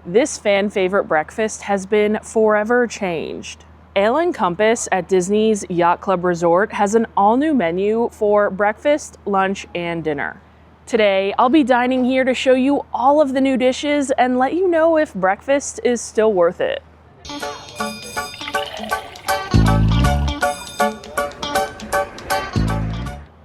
This fan favorite breakfast has been forever changed. Ale & Compass at Disney's Yacht Club Resort has an all-new menu for breakfast, lunch, and dinner. Today, I'll be dining here to show you all of the new dishes and let you know if breakfast is still worth it.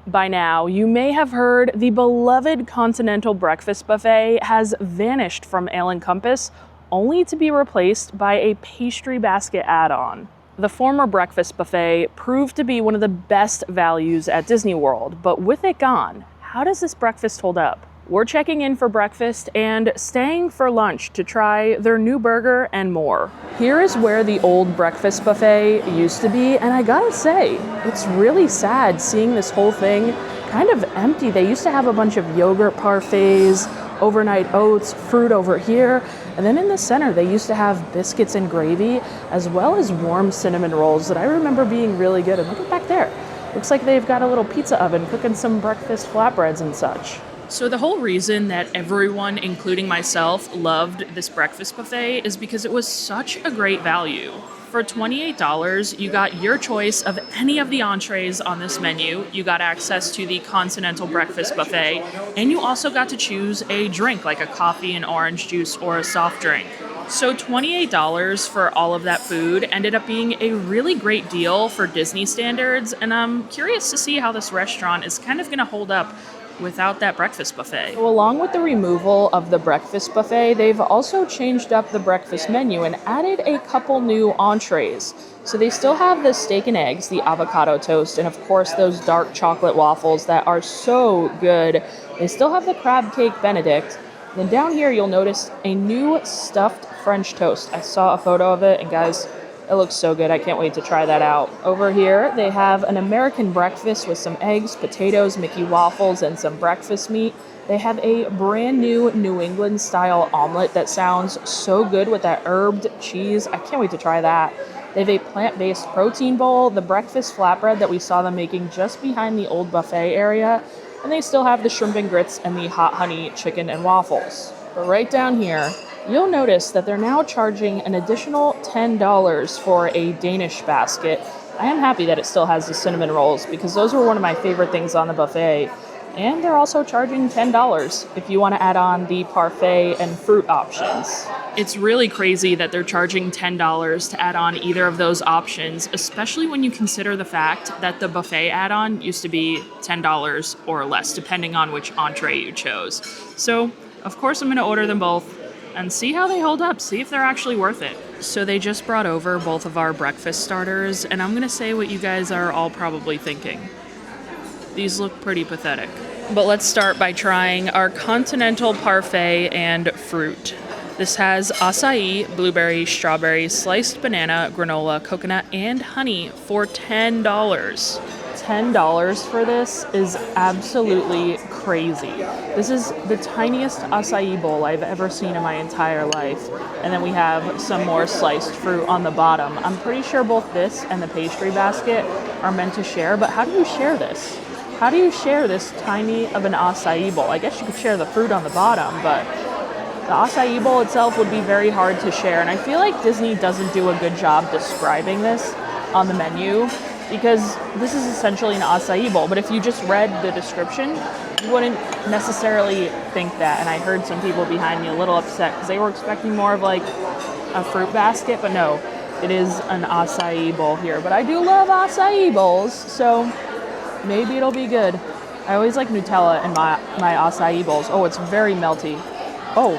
By now, you may have heard the beloved Continental breakfast buffet has vanished from Ale & Compass, only to be replaced by a pastry basket add-on. The former breakfast buffet proved to be one of the best values at Disney World, but with it gone, how does this breakfast hold up? We're checking in for breakfast and staying for lunch to try their new burger and more. Here is where the old breakfast buffet used to be, and I gotta say, it's really sad seeing this whole thing kind of empty. They used to have a bunch of yogurt parfaits, overnight oats, fruit over here, and then in the center they used to have biscuits and gravy, as well as warm cinnamon rolls that I remember being really good. And look at back there. Looks like they've got a little pizza oven cooking some breakfast flatbreads and such. So the whole reason that everyone, including myself, loved this breakfast buffet is because it was such a great value. For $28, you got your choice of any of the entrees on this menu. You got access to the Continental breakfast buffet, and you also got to choose a drink like a coffee and orange juice or a soft drink. So $28 for all of that food ended up being a really great deal for Disney standards, and I'm curious to see how this restaurant is kind of going to hold up without that breakfast buffet. So along with the removal of the breakfast buffet, they've also changed up the breakfast menu and added a couple new entrees. So they still have the steak and eggs, the avocado toast, and of course those dark chocolate waffles that are so good. They still have the crab cake Benedict. Then down here you'll notice a new stuffed French toast. I saw a photo of it, and guys, it looks so good. I can't wait to try that out. Over here, they have an American breakfast with some eggs, potatoes, Mickey waffles, and some breakfast meat. They have a brand new New England style omelette that sounds so good with that herbed cheese. I can't wait to try that. They have a plant-based protein bowl, the breakfast flatbread that we saw them making just behind the old buffet area, and they still have the shrimp and grits and the hot honey chicken and waffles. But right down here, you'll notice that they're now charging an additional $10 for a Danish basket. I am happy that it still has the cinnamon rolls because those were one of my favorite things on the buffet. And they're also charging $10 if you want to add on the parfait and fruit options. It's really crazy that they're charging $10 to add on either of those options, especially when you consider the fact that the buffet add-on used to be $10 or less, depending on which entree you chose. So, of course, I'm going to order them both and see how they hold up, see if they're actually worth it. So they just brought over both of our breakfast starters, and I'm going to say what you guys are all probably thinking. These look pretty pathetic. But let's start by trying our Continental parfait and fruit. This has acai, blueberry, strawberry, sliced banana, granola, coconut, and honey for $10. $10 for this is absolutely crazy. This is the tiniest acai bowl I've ever seen in my entire life. And then we have some more sliced fruit on the bottom. I'm pretty sure both this and the pastry basket are meant to share, but how do you share this? How do you share this tiny of an acai bowl? I guess you could share the fruit on the bottom, but the acai bowl itself would be very hard to share. And I feel like Disney doesn't do a good job describing this on the menu, because this is essentially an acai bowl, but if you just read the description, you wouldn't necessarily think that. And I heard some people behind me a little upset because they were expecting more of like a fruit basket, but no, it is an acai bowl here. But I do love acai bowls, so maybe it'll be good. I always like Nutella in my acai bowls. Oh, it's very melty. Oh,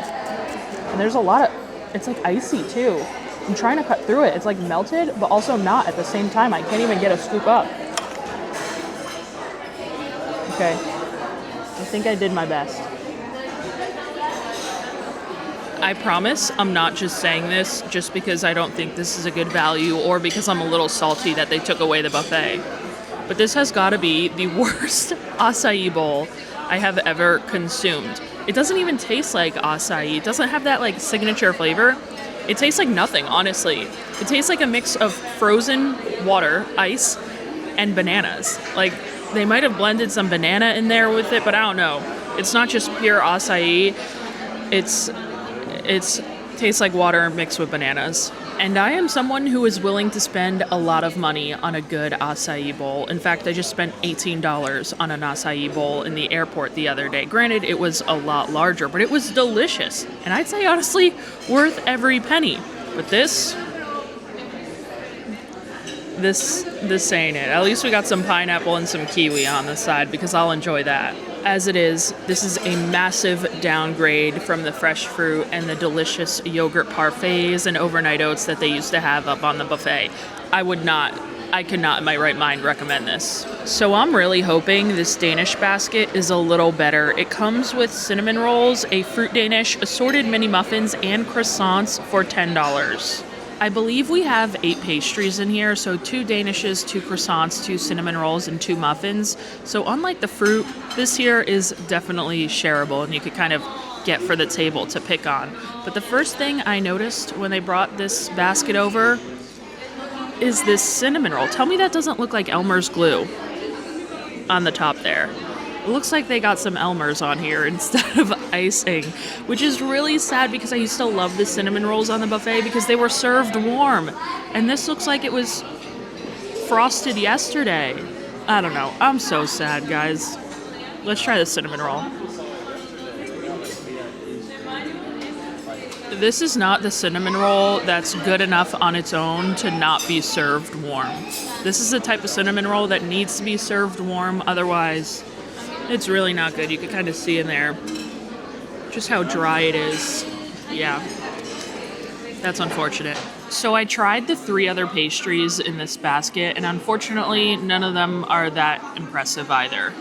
and there's a lot of, it's like icy too. I'm trying to cut through it. It's like melted, but also not at the same time. I can't even get a scoop up. Okay. I think I did my best. I promise I'm not just saying this just because I don't think this is a good value or because I'm a little salty that they took away the buffet. But this has got to be the worst acai bowl I have ever consumed. It doesn't even taste like acai. It doesn't have that like signature flavor. It tastes like nothing, honestly. It tastes like a mix of frozen water, ice, and bananas. Like, they might have blended some banana in there with it, but I don't know. It's not just pure acai. It's Tastes like water mixed with bananas. And I am someone who is willing to spend a lot of money on a good acai bowl. In fact, I just spent $18 on an acai bowl in the airport the other day. Granted, it was a lot larger, but it was delicious. And I'd say, honestly, worth every penny. But this ain't it. At least we got some pineapple and some kiwi on the side because I'll enjoy that. As it is, this is a massive downgrade from the fresh fruit and the delicious yogurt parfaits and overnight oats that they used to have up on the buffet. I could not in my right mind recommend this. So I'm really hoping this Danish basket is a little better. It comes with cinnamon rolls, a fruit Danish, assorted mini muffins, and croissants for $10. I believe we have 8 pastries in here, so 2 Danishes, 2 croissants, 2 cinnamon rolls, and 2 muffins. So unlike the fruit, this here is definitely shareable, and you could kind of get for the table to pick on. But the first thing I noticed when they brought this basket over is this cinnamon roll. Tell me that doesn't look like Elmer's glue on the top there. It looks like they got some Elmer's on here instead of icing, which is really sad because I used to love the cinnamon rolls on the buffet because they were served warm. And this looks like it was frosted yesterday. I don't know. I'm so sad, guys. Let's try the cinnamon roll. This is not the cinnamon roll that's good enough on its own to not be served warm. This is the type of cinnamon roll that needs to be served warm, otherwise it's really not good. You can kind of see in there just how dry it is. Yeah, that's unfortunate. So I tried the 3 other pastries in this basket, and unfortunately, none of them are that impressive either.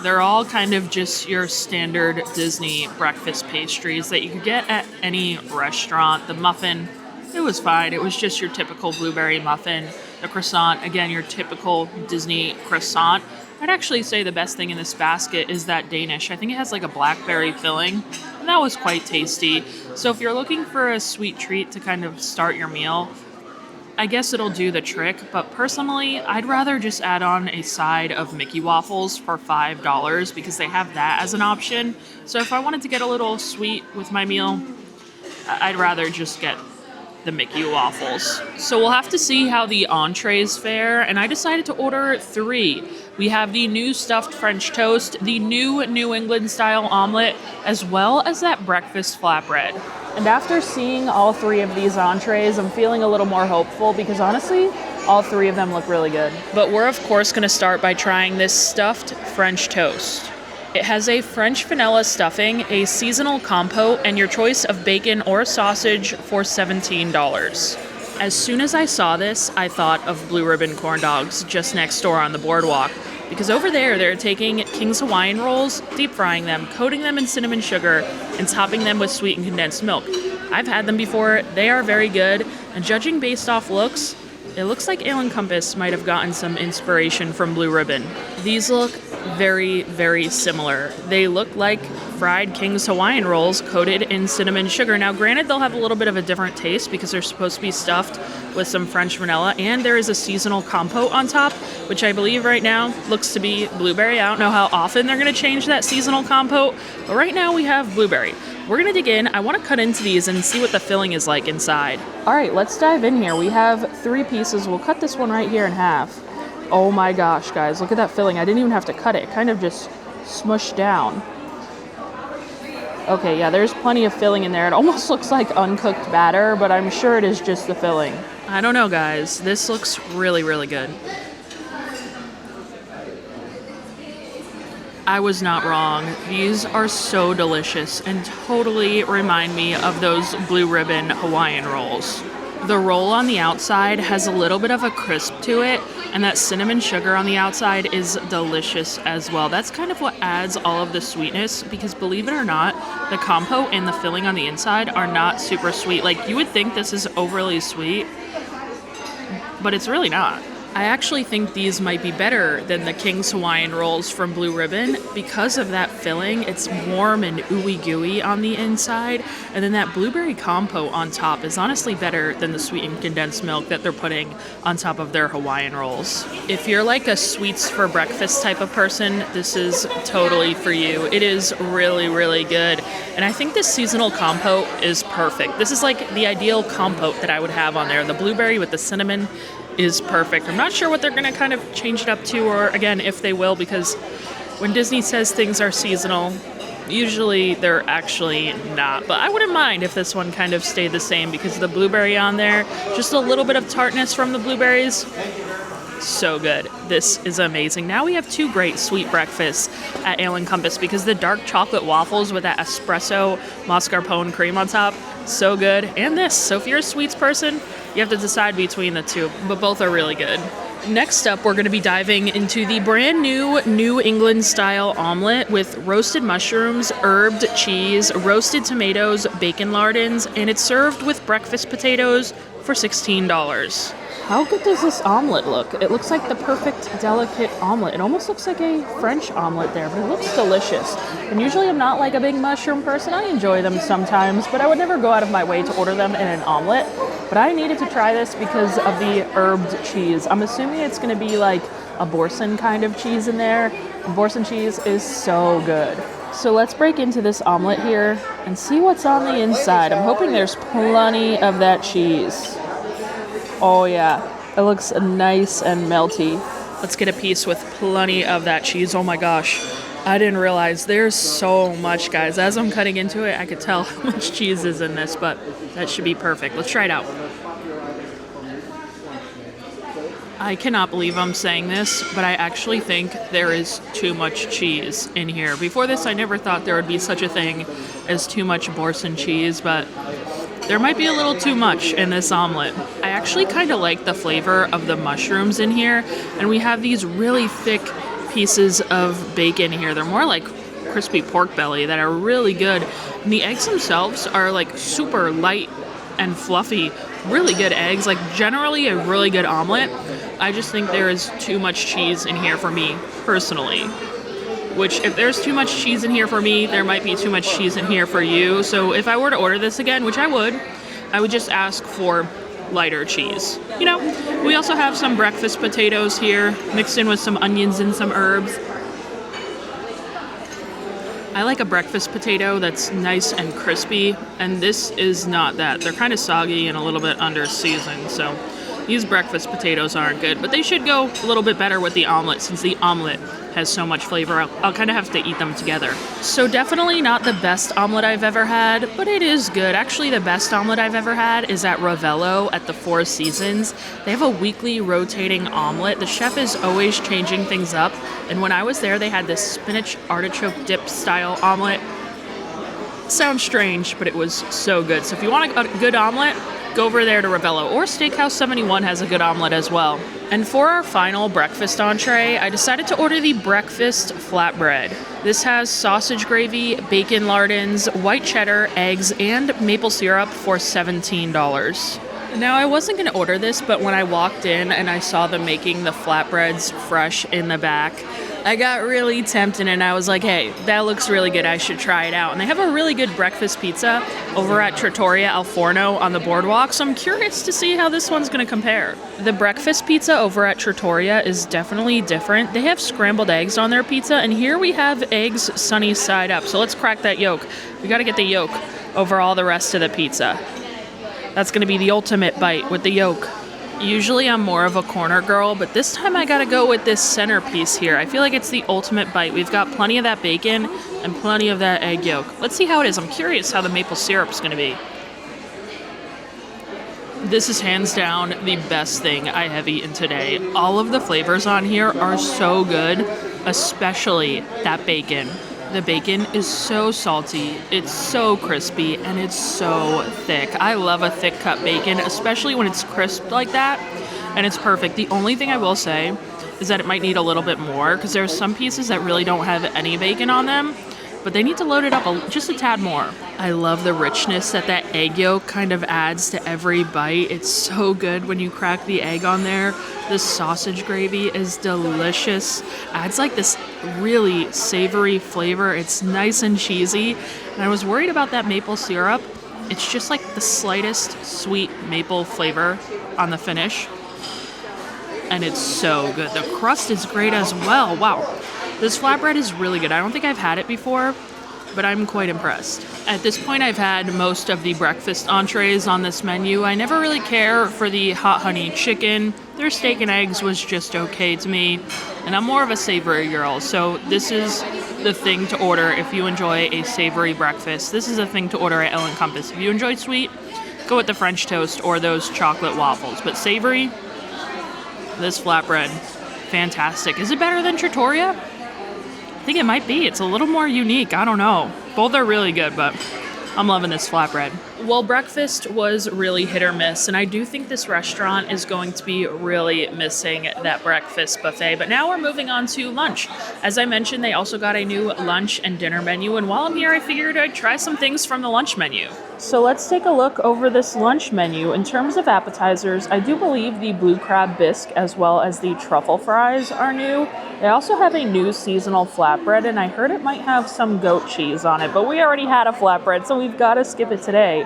They're all kind of just your standard Disney breakfast pastries that you could get at any restaurant. The muffin, it was fine. It was just your typical blueberry muffin. The croissant, again, your typical Disney croissant. I'd actually say the best thing in this basket is that Danish. I think it has like a blackberry filling, and that was quite tasty. So if you're looking for a sweet treat to kind of start your meal, I guess it'll do the trick. But personally, I'd rather just add on a side of Mickey waffles for $5 because they have that as an option. So if I wanted to get a little sweet with my meal, I'd rather just get the Mickey waffles. So we'll have to see how the entrees fare, and I decided to order 3. We have the new stuffed French toast, the new New England style omelette, as well as that breakfast flatbread. And after seeing all 3 of these entrees, I'm feeling a little more hopeful because honestly, all 3 of them look really good. But we're of course going to start by trying this stuffed French toast. It has a French vanilla stuffing, a seasonal compote, and your choice of bacon or sausage for $17. As soon as I saw this, I thought of Blue Ribbon corn dogs just next door on the boardwalk. Because over there, they're taking King's Hawaiian rolls, deep frying them, coating them in cinnamon sugar, and topping them with sweetened condensed milk. I've had them before. They are very good. And judging based off looks, it looks like Ale and Compass might have gotten some inspiration from Blue Ribbon. These look very, very similar. They look like fried King's Hawaiian rolls coated in cinnamon sugar. Now, granted, they'll have a little bit of a different taste because they're supposed to be stuffed with some French vanilla, and there is a seasonal compote on top, which I believe right now looks to be blueberry. I don't know how often they're going to change that seasonal compote, but right now we have blueberry. We're going to dig in. I want to cut into these and see what the filling is like inside. All right, let's dive in here. We have 3 pieces. We'll cut this one right here in half. Oh my gosh, guys, look at that filling. I didn't even have to cut it. It kind of just smushed down. Okay, yeah, there's plenty of filling in there. It almost looks like uncooked batter, but I'm sure it is just the filling. I don't know, guys. This looks really, really good. I was not wrong. These are so delicious and totally remind me of those Blue Ribbon Hawaiian rolls. The roll on the outside has a little bit of a crisp to it, and that cinnamon sugar on the outside is delicious as well. That's kind of what adds all of the sweetness, because believe it or not, the compote and the filling on the inside are not super sweet. Like, you would think this is overly sweet, but it's really not. I actually think these might be better than the King's Hawaiian rolls from Blue Ribbon because of that filling. It's warm and ooey gooey on the inside, and then that blueberry compote on top is honestly better than the sweetened condensed milk that they're putting on top of their Hawaiian rolls. If you're like a sweets for breakfast type of person, this is totally for you. It is really, really good, and I think this seasonal compote is perfect. This is like the ideal compote that I would have on there. The blueberry with the cinnamon is perfect. I'm not sure what they're going to kind of change it up to, or again, if they will, because when Disney says things are seasonal, usually they're actually not. But I wouldn't mind if this one kind of stayed the same because of the blueberry on there. Just a little bit of tartness from the blueberries. So good. This is amazing. Now we have two great sweet breakfasts at Ale and Compass because the dark chocolate waffles with that espresso mascarpone cream on top, so good. And this. So if you're a sweets person, you have to decide between the two, but both are really good. Next up, we're going to be diving into the brand new New England style omelet with roasted mushrooms, herbed cheese, roasted tomatoes, bacon lardons, and it's served with breakfast potatoes for $16. How good does this omelet look? It looks like the perfect, delicate omelet. It almost looks like a French omelet there, but it looks delicious. And usually I'm not like a big mushroom person. I enjoy them sometimes, but I would never go out of my way to order them in an omelet. But I needed to try this because of the herbed cheese. I'm assuming it's going to be like a Boursin kind of cheese in there. Boursin cheese is so good. So let's break into this omelet here and see what's on the inside. I'm hoping there's plenty of that cheese. Oh yeah, it looks nice and melty. Let's get a piece with plenty of that cheese. Oh my gosh, I didn't realize there's so much, guys. As I'm cutting into it, I could tell how much cheese is in this, but that should be perfect. Let's try it out. I cannot believe I'm saying this, but I actually think there is too much cheese in here. Before this, I never thought there would be such a thing as too much Boursin cheese, but there might be a little too much in this omelet. I actually kind of like the flavor of the mushrooms in here, and we have these really thick pieces of bacon here. They're more like crispy pork belly that are really good. And the eggs themselves are like super light and fluffy, really good eggs, like generally a really good omelet. I just think there is too much cheese in here for me, personally. Which, if there's too much cheese in here for me, there might be too much cheese in here for you. So if I were to order this again, which I would just ask for lighter cheese. You know, we also have some breakfast potatoes here, mixed in with some onions and some herbs. I like a breakfast potato that's nice and crispy, and this is not that. They're kind of soggy and a little bit under seasoned, so these breakfast potatoes aren't good, but they should go a little bit better with the omelet since the omelet has so much flavor. I'll kind of have to eat them together. So definitely not the best omelet I've ever had, but it is good. Actually, the best omelet I've ever had is at Ravello at the Four Seasons. They have a weekly rotating omelet. The chef is always changing things up, and when I was there, they had this spinach artichoke dip style omelet. Sounds strange, but it was so good. So if you want a good omelet, go over there to Ravello, or Steakhouse 71 has a good omelet as well. And for our final breakfast entree, I decided to order the breakfast flatbread. This has sausage gravy, bacon lardons, white cheddar, eggs, and maple syrup for $17. Now, I wasn't going to order this, but when I walked in and I saw them making the flatbreads fresh in the back, I got really tempted and I was like, hey, that looks really good. I should try it out. And they have a really good breakfast pizza over at Trattoria Al Forno on the boardwalk, so I'm curious to see how this one's going to compare. The breakfast pizza over at Trattoria is definitely different. They have scrambled eggs on their pizza, and here we have eggs sunny side up. So let's crack that yolk. We got to get the yolk over all the rest of the pizza. That's going to be the ultimate bite with the yolk. Usually I'm more of a corner girl, but this time I gotta go with this centerpiece here. I feel like it's the ultimate bite. We've got plenty of that bacon and plenty of that egg yolk. Let's see how it is. I'm curious how the maple syrup's gonna be. This is hands down the best thing I have eaten today. All of the flavors on here are so good, especially that bacon. The bacon is so salty, it's so crispy, and it's so thick. I love a thick cut bacon, especially when it's crisp like that, and it's perfect. The only thing I will say is that it might need a little bit more, because there's some pieces that really don't have any bacon on them, but they need to load it up just a tad more. I love the richness that egg yolk kind of adds to every bite. It's so good when you crack the egg on there. The sausage gravy is delicious. Adds like this really savory flavor. It's nice and cheesy. And I was worried about that maple syrup. It's just like the slightest sweet maple flavor on the finish. And it's so good. The crust is great as well. Wow. This flatbread is really good. I don't think I've had it before, but I'm quite impressed. At this point, I've had most of the breakfast entrees on this menu. I never really care for the hot honey chicken. Their steak and eggs was just okay to me, and I'm more of a savory girl, so this is the thing to order if you enjoy a savory breakfast. This is a thing to order at El Compass. If you enjoy sweet, go with the French toast or those chocolate waffles, but savory, this flatbread, fantastic. Is it better than Trattoria? I think it might be. It's a little more unique. I don't know. Both are really good, but I'm loving this flatbread. Well, breakfast was really hit or miss, and I do think this restaurant is going to be really missing that breakfast buffet. But now we're moving on to lunch. As I mentioned, they also got a new lunch and dinner menu, and while I'm here, I figured I'd try some things from the lunch menu. So let's take a look over this lunch menu. In terms of appetizers, I do believe the blue crab bisque as well as the truffle fries are new. They also have a new seasonal flatbread, and I heard it might have some goat cheese on it, but we already had a flatbread, so we've got to skip it today.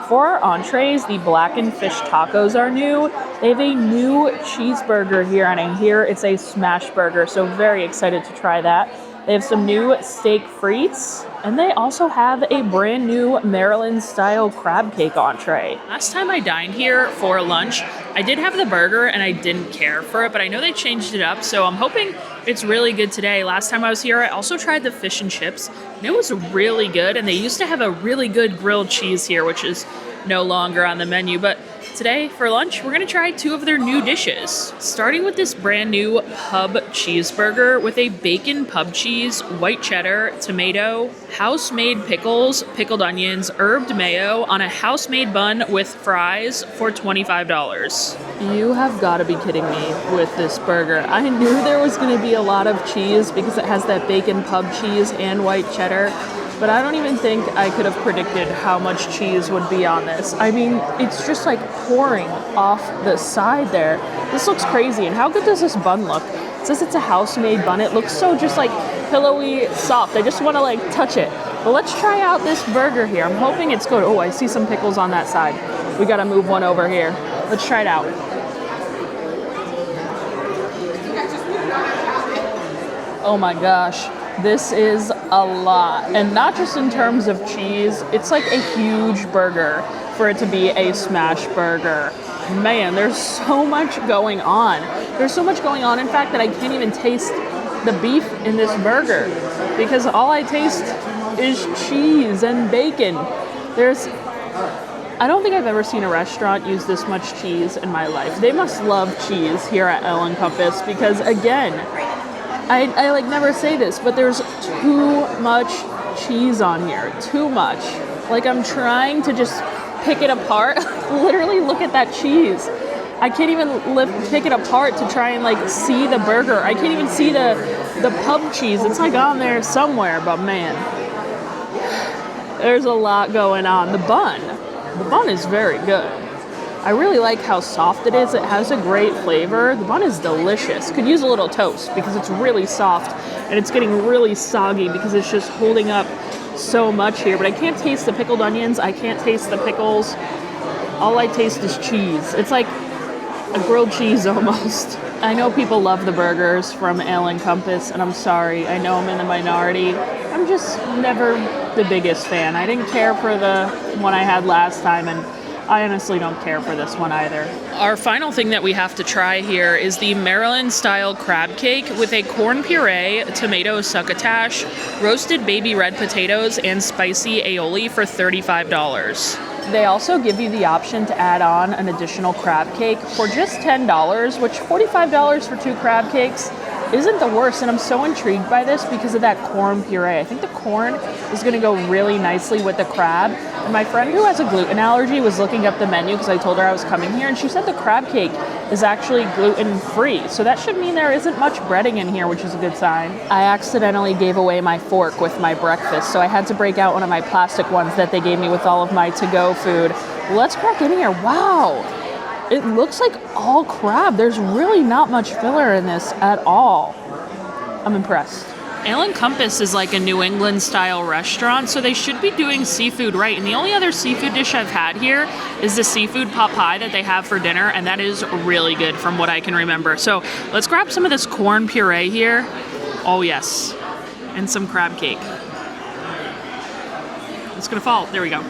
For our entrees, the blackened fish tacos are new. They have a new cheeseburger here, and I hear it's a smash burger, so very excited to try that. They have some new steak frites, and they also have a brand new Maryland-style crab cake entree. Last time I dined here for lunch, I did have the burger, and I didn't care for it, but I know they changed it up, so I'm hoping it's really good today. Last time I was here, I also tried the fish and chips, and it was really good, and they used to have a really good grilled cheese here, which is no longer on the menu, but today for lunch, we're gonna try two of their new dishes. Starting with this brand new pub cheeseburger with a bacon pub cheese, white cheddar, tomato, house-made pickles, pickled onions, herbed mayo on a house-made bun with fries for $25. You have got to be kidding me with this burger. I knew there was gonna be a lot of cheese because it has that bacon pub cheese and white cheddar. But I don't even think I could have predicted how much cheese would be on this. I mean, it's just like pouring off the side there. This looks crazy. And how good does this bun look? It says it's a house-made bun. It looks so just like pillowy soft. I just want to like touch it. But let's try out this burger here. I'm hoping it's good. Oh, I see some pickles on that side. We got to move one over here. Let's try it out. Oh my gosh. This is a lot, and not just in terms of cheese, it's like a huge burger for it to be a smash burger. Man, there's so much going on. There's so much going on, in fact, that I can't even taste the beef in this burger because all I taste is cheese and bacon. I don't think I've ever seen a restaurant use this much cheese in my life. They must love cheese here at El Compass because, again, I like never say this, but there's too much cheese on here. Too much. Like I'm trying to just pick it apart. Literally look at that cheese. I can't even pick it apart to try and like see the burger. I can't even see the pub cheese. It's like on there somewhere, but man, there's a lot going on. The bun is very good. I really like how soft it is. It has a great flavor. The bun is delicious. Could use a little toast because it's really soft and it's getting really soggy because it's just holding up so much here. But I can't taste the pickled onions. I can't taste the pickles. All I taste is cheese. It's like a grilled cheese almost. I know people love the burgers from El Compass, and I'm sorry. I know I'm in the minority. I'm just never the biggest fan. I didn't care for the one I had last time, and I honestly don't care for this one either. Our final thing that we have to try here is the Maryland-style crab cake with a corn puree, tomato succotash, roasted baby red potatoes, and spicy aioli for $35. They also give you the option to add on an additional crab cake for just $10, which $45 for two crab cakes isn't the worst, and I'm so intrigued by this because of that corn puree. I think the corn is gonna go really nicely with the crab. And my friend who has a gluten allergy was looking up the menu because I told her I was coming here, and she said the crab cake is actually gluten-free. So that should mean there isn't much breading in here, which is a good sign. I accidentally gave away my fork with my breakfast, so I had to break out one of my plastic ones that they gave me with all of my to-go food. Let's crack in here. Wow. It looks like all crab. There's really not much filler in this at all. I'm impressed. Ale and Compass is like a New England style restaurant, so they should be doing seafood right. And the only other seafood dish I've had here is the seafood pot pie that they have for dinner, and that is really good from what I can remember. So let's grab some of this corn puree here. Oh yes, and some crab cake. It's gonna fall. There we go.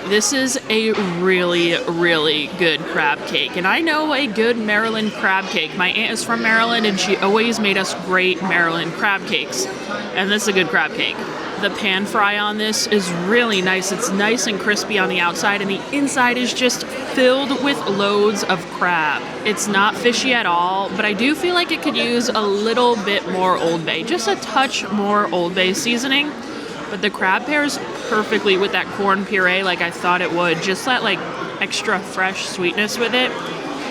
This is a really, really good crab cake. And I know a good Maryland crab cake. My aunt is from Maryland and she always made us great Maryland crab cakes. And this is a good crab cake. The pan fry on this is really nice. It's nice and crispy on the outside and the inside is just filled with loads of crab. It's not fishy at all, but I do feel like it could use a little bit more Old Bay. Just a touch more Old Bay seasoning. But the crab pairs perfectly with that corn puree like I thought it would. Just that like extra fresh sweetness with it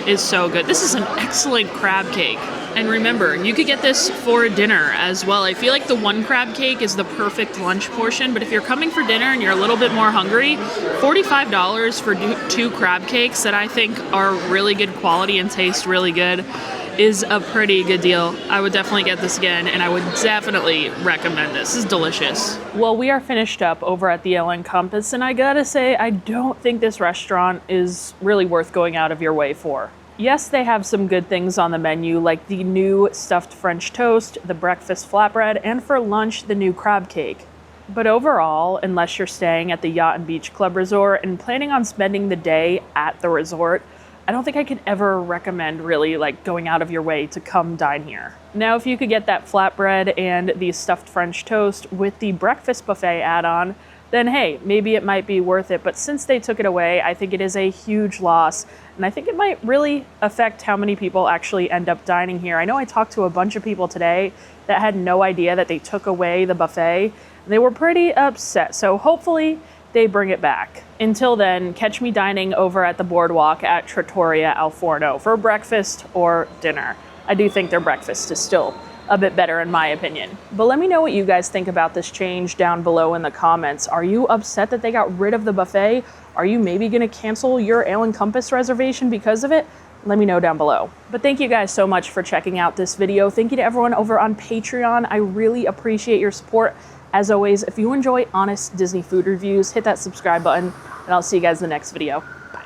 is so good. This is an excellent crab cake. And remember, you could get this for dinner as well. I feel like the one crab cake is the perfect lunch portion, but if you're coming for dinner and you're a little bit more hungry, $45 for two crab cakes that I think are really good quality and taste really good is a pretty good deal. I would definitely get this again, and I would definitely recommend this. This is delicious. Well, we are finished up over at the Ale and Compass, and I gotta say, I don't think this restaurant is really worth going out of your way for. Yes, they have some good things on the menu, like the new stuffed French toast, the breakfast flatbread, and for lunch, the new crab cake. But overall, unless you're staying at the Yacht and Beach Club Resort and planning on spending the day at the resort, I don't think I could ever recommend really like going out of your way to come dine here. Now, if you could get that flatbread and the stuffed French toast with the breakfast buffet add-on, then hey, maybe it might be worth it. But since they took it away, I think it is a huge loss. And I think it might really affect how many people actually end up dining here. I know I talked to a bunch of people today that had no idea that they took away the buffet. They were pretty upset. So hopefully they bring it back. Until then, catch me dining over at the boardwalk at Trattoria Al Forno for breakfast or dinner. I do think their breakfast is still a bit better in my opinion. But let me know what you guys think about this change down below in the comments. Are you upset that they got rid of the buffet? Are you maybe gonna cancel your Ale and Compass reservation because of it? Let me know down below. But thank you guys so much for checking out this video. Thank you to everyone over on Patreon. I really appreciate your support. As always, if you enjoy honest Disney food reviews, hit that subscribe button, and I'll see you guys in the next video.